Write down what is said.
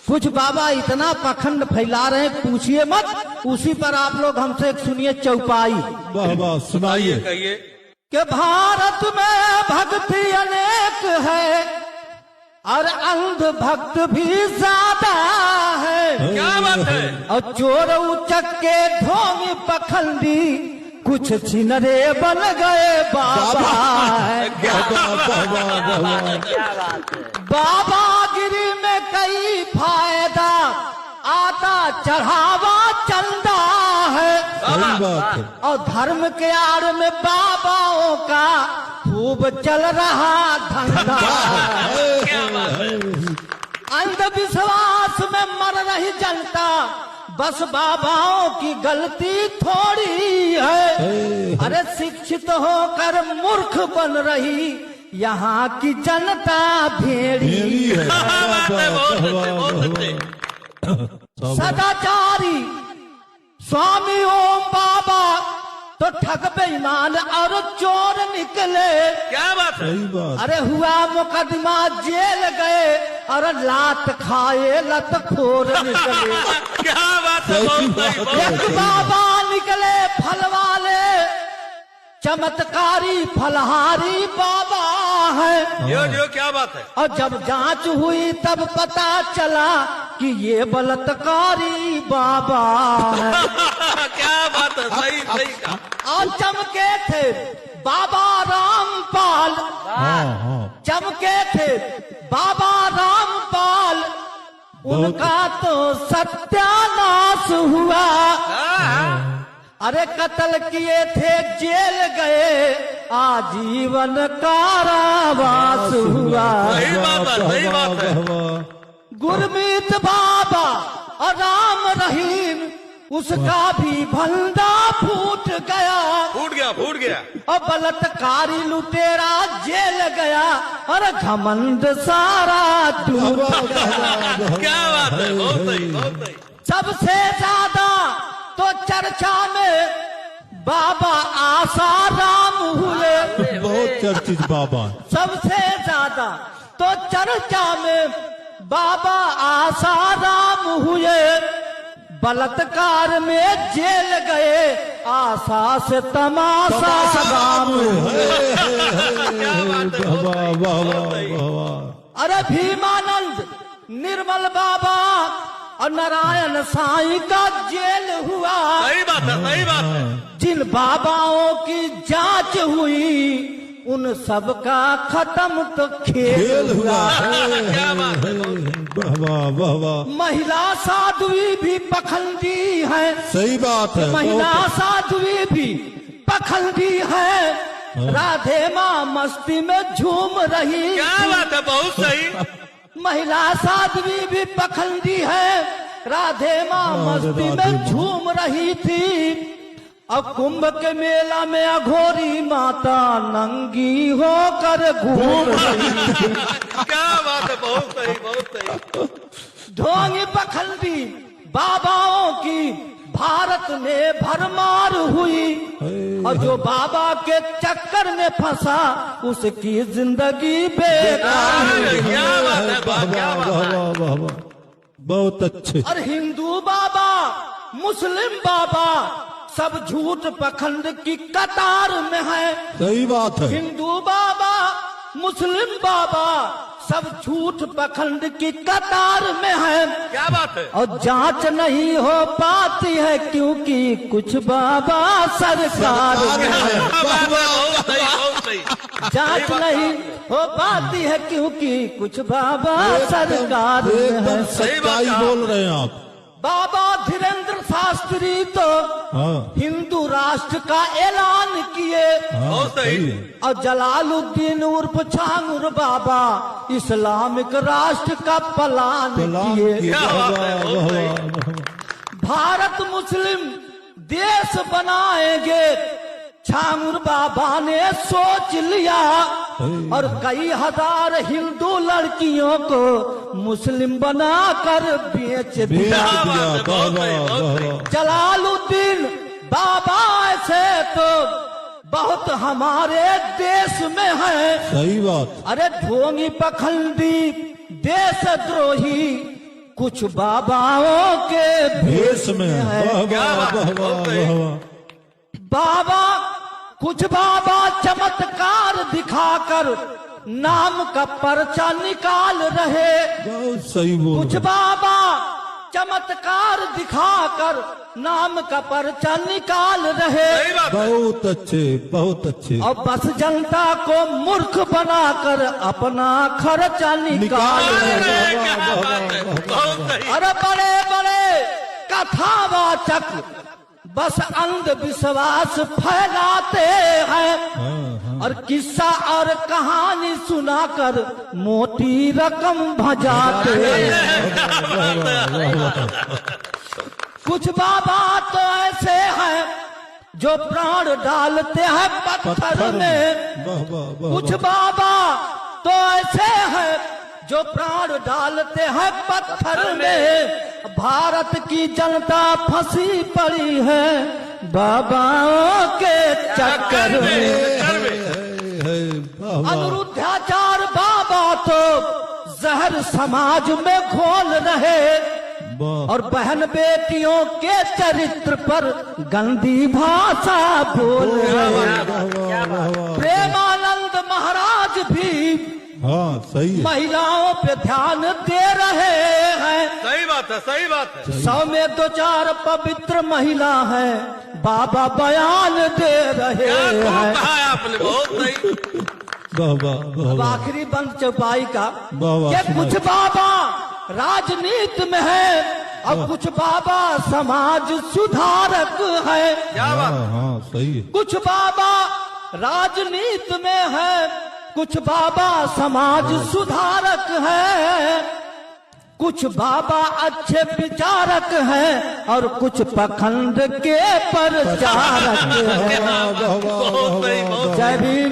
कुछ बाबा इतना पखंड फैला रहे हैं पूछिए मत। उसी पर आप लोग हमसे एक सुनिए चौपाई। वाह वाह सुनाइए। कि भारत में भक्ति अनेक है और अंध भक्त भी ज्यादा है। क्या बात है। और चोर उचक्के ढोंगी पखंडी कुछ छिनरे बन गए बाबा। बाबागिरी में कई फायदा आता चढ़ावा चंदा है। और धर्म के आड़ में बाबाओं का खूब चल रहा धंधा। अंधविश्वास में मर रही जनता बस बाबाओं की गलती थोड़ी है। अरे शिक्षित होकर मूर्ख बन रही यहाँ की जनता भेड़ी है। सदाचारी स्वामी ओम बाबा तो ठग बेईमान और चोर निकले। क्या बात है। अरे हुआ मुकदमा जेल गए और लात खाए लत खोर निकले। क्या बात है। एक बाबा निकले फल वाले चमत्कारी फलहारी बाबा है। जो क्या बात है। और जब जांच हुई तब पता चला कि ये बलात्कारी बाबा है। क्या बात है। सही सही कहा। और चमके थे बाबा रामपाल। चमके थे बाबा रामपाल। उनका तो सत्यानाश हुआ। अरे कत्ल किए थे जेल गए आजीवन कारावास हुआ। सही बात है। सही बात है। गुरमीत बाबा और राम रहीम उसका भी भंडा फूट गया। फूट गया फूट गया। और बलात्कारी लुटेरा जेल गया और घमंड सारा टूट गया। क्या बात है। बहुत सही बहुत सही। सबसे ज्यादा तो चर्चा में बाबा आसाराम हुए। बहुत चर्चित बाबा। सबसे ज्यादा तो चर्चा में बाबा आसाराम हुए। बलात्कार में जेल गए आशा से तमाशा राम हुए। अरे भीमानंद निर्मल बाबा और नारायण साईं का जेल हुआ। सही बात है। सही बात है। जिन बाबाओं की जांच हुई उन सब का खत्म तो खेल हुआ। क्या बात है। महिला साध्वी भी पखंडी है। सही बात है। महिला साध्वी भी पखंडी है। राधे माँ मस्ती में झूम रही। क्या बात है। बहुत सही। महिला साध्वी भी पखंडी है। राधे माँ मस्ती में झूम रही थी। और कुंभ के मेला में अघोरी माता नंगी होकर घूम रही थी। क्या बात है। बहुत सही बहुत सही। ढोंगी पखंडी बाबाओं की भारत में भरमार हुई। और जो बाबा के चक्कर में फंसा उसकी जिंदगी बेकार हुई। क्या बात है। क्या बात है। बहुत अच्छे। और हिंदू बाबा मुस्लिम बाबा सब झूठ पखंड की कतार में है। सही बात है। हिंदू बाबा मुस्लिम बाबा सब झूठ पखंड की कतार में है। क्या बात है। और जांच नहीं हो पाती है क्योंकि कुछ बाबा सरकार में है। बहुत सही बहुत सही। जांच नहीं हो पाती है क्योंकि कुछ बाबा सरकार में है। सच्चाई बोल रहे हैं आप। बाबा धीरेन्द्र शास्त्री तो हिंदू राष्ट्र का ऐलान किए। बहुत सही। और जलालुद्दीन उर्फ छांगुर बाबा इस्लामिक राष्ट्र का प्लान किए। भारत मुस्लिम देश बनाएंगे छांगुर बाबा ने सोच लिया। और कई हजार हिंदू लड़कियों को मुस्लिम बनाकर बेच दिया। जलालुद्दीन बाबा ऐसे तो बहुत हमारे देश में है। सही बात। अरे ढोंगी पखंडी देशद्रोही कुछ बाबाओं के भेष में है। वाह क्या वाह बात वाह है, वाह बहुत सही। वाह वाह। बाबा कुछ बाबा चमत्कार दिखाकर नाम का पर्चा निकाल रहे। बहुत सही बोल कुछ रहे। बाबा चमत्कार दिखाकर नाम का पर्चा निकाल रहे। सही बात है। बहुत अच्छे बहुत अच्छे। और बस जनता को मूर्ख बनाकर अपना खर्चा निकाल रहे। अरे क्या बात है, बहुत सही। अरे बड़े बड़े कथावाचक बस अंधविश्वास फैलाते हैं हाँ हाँ। और किस्सा और कहानी सुनाकर मोटी रकम भजाते हैं। कुछ बाबा तो ऐसे हैं जो प्राण डालते हैं पत्थर में। वाह वाह वाह कुछ बाबा तो ऐसे हैं जो प्राण डालते हैं पत्थर में। भारत की जनता फंसी पड़ी है बाबाओं के चक्कर में। है, वाह वाह। अनुरुद्धाचार बाबा तो जहर समाज में घोल रहे वाह। और बहन बेटियों के चरित्र पर गंदी भाषा बोल रहे। वाह वाह वाह वाह। प्रेमानंद महाराज भी हाँ सही है। महिलाओं पे ध्यान दे रहे हैं। सही बात है, सही बात है। 100 में 2-4 पवित्र महिला है बाबा बयान दे रहे क्या खूब हैं। कहा है आपने, बहुत सही। वाह वाह वाह अब वाह। आखिरी बंद चौपाई का वाह वाह, कि कुछ सुनाइए। बाबा राजनीति में है और कुछ बाबा समाज सुधारक है। क्या बात हाँ हाँ सही है। कुछ बाबा राजनीति में है, कुछ बाबा समाज सुधारक है, कुछ बाबा अच्छे विचारक हैं और कुछ पखंड के प्रचारक हैं। बहुत सही, बहुत जय भीम।